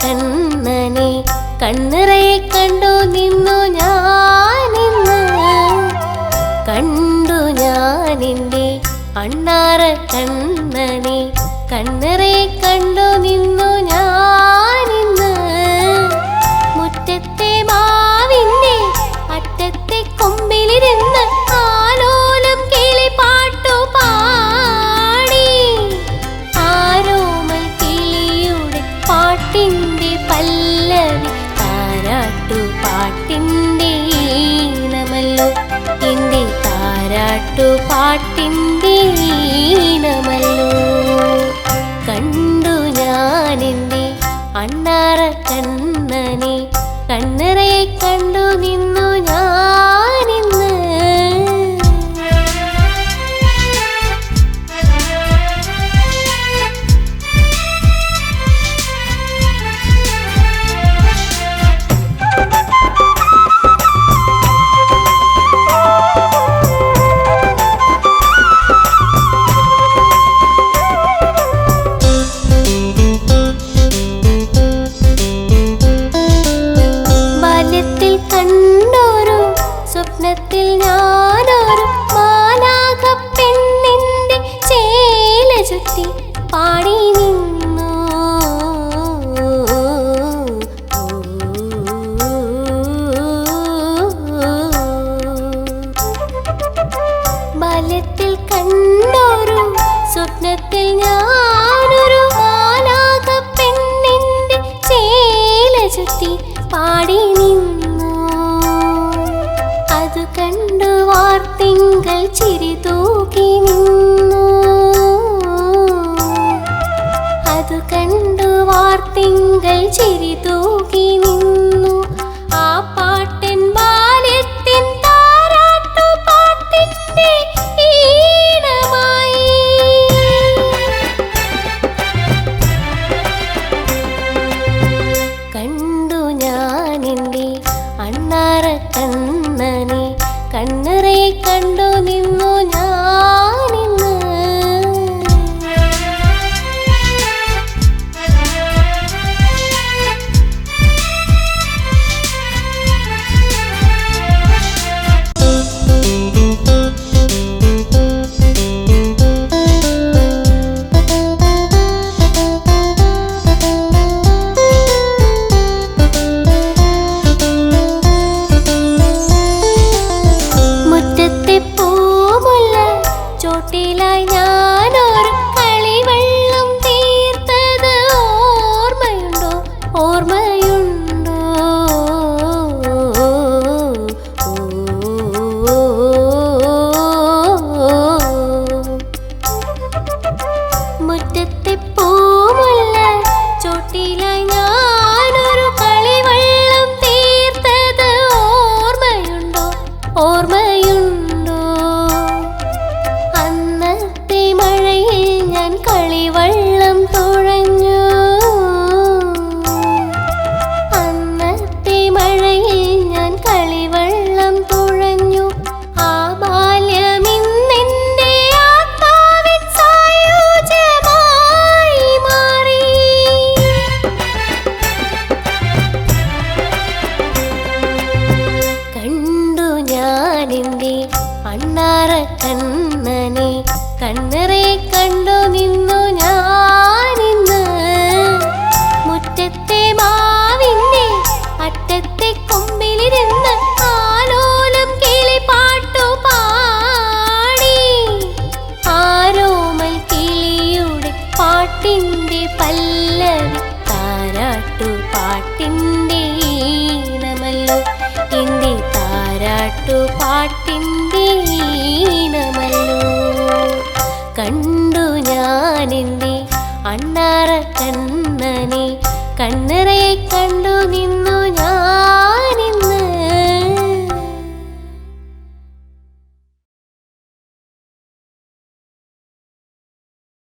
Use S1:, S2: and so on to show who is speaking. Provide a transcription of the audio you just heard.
S1: കണ്ണനെ കണ്ണിറയെ കണ്ടു നിന്നു ഞാനിന്ന്. കണ്ടു ഞാനിൻ്റെ അണ്ണാറ കണ്ണനെ കണ്ണിറയെ കണ്ടു നിന്നു ഞാനിന്ന്. മുറ്റത്തെ മാവിൻ്റെ അറ്റത്തെ കൊമ്പിലിരുന്ന് ആലോലം കിളിപ്പാട്ടു പാടി. ആരോമൽ കിളിയുടെ പാട്ടിൻ്റെ പല്ലവി താരാട്ടു പാട്ടിൻ്റെ ഈണമല്ലോ. എൻ്റെ താരാട്ടു പാട്ടിൻ്റെ ഈണമല്ലോ. കണ്ടു ഞാനെൻ്റെ അണ്ണാറ കണ്ണനെ കണ്ണിറയെ കണ്ടു നിന്നു ഞാനിന്ന്. സ്വപ്നത്തിൽ ഞാനൊരു മാലാഖ പെണ്ണിൻ്റെ ചേല ചുറ്റി പാടി നിന്നു. ബാല്യത്തിൽ കണ്ടൊരു സ്വപ്നത്തിൽ ഞാനൊരു മാലാഖ പെണ്ണിൻ്റെ ചേല ചുറ്റി പാടി നിന്നു. അത് കണ്ടു വാർത്തിങ്കൾ ചിരി തൂക്കി നിന്നു. അത് കണ്ടു വാർത്തിങ്കൾ ചിരി തൂക്കി നിന്നു. ആ പാട്ടിൻ ബാല്യത്തിൻ താരാട്ടു പാട്ടിൻ്റെ ഈണമായി. കണ്ടു ഞാനെൻ്റെ അണ്ണാറ കണ്ണനെ കണ്ണിറയെ കണ്ടു നിന്നു ഞാനിന്ന്. ചോട്ടിലായി ഞാനൊരു കളിവെള്ളം തീർത്തത് ഓർമ്മയുണ്ടോ ഓർമ്മയുണ്ടോ? മുറ്റത്തെ പൂമുല്ല ചോട്ടിലായി ഞാനൊരു കളിവെള്ളം തീർത്തത് ഓർമ്മയുണ്ടോ ഓർമ്മയുണ്ടോ? അന്നത്തെ മഴയിൽ ഞാൻ കളിവെള്ളം തുഴഞ്ഞു. അന്നത്തെ മഴയിൽ ഞാൻ കളിവെള്ളം തുഴഞ്ഞു. ആ ബാല്യമിന്നെൻ്റെ ആത്മാവിൻ സായുജ്യമായി മാറി. കണ്ടു ഞാനെൻ്റെ അണ്ണാറ കണ്ണനെ കണ്ണിറയെ കണ്ടു നിന്നു ഞാനിന്ന്. മുറ്റത്തെ മാവിൻ്റെ അറ്റത്തെ കൊമ്പിലിരുന്ന് ആലോലം കിളിപ്പാട്ടു പാടി. ആരോമൽ കിളിയുടെ പാട്ടിൻ്റെ പല്ലവി താരാട്ടു പാട്ടിൻ്റെ ഈണമല്ലോ. എൻ്റെ താരാട്ടു പാട്ടിൻ്റെ ഈണമല്ലോ. കണ്ടു ഞാനെൻ്റെ അണ്ണാറ കണ്ണനെ കണ്ണിറയെ കണ്ടു നിന്നു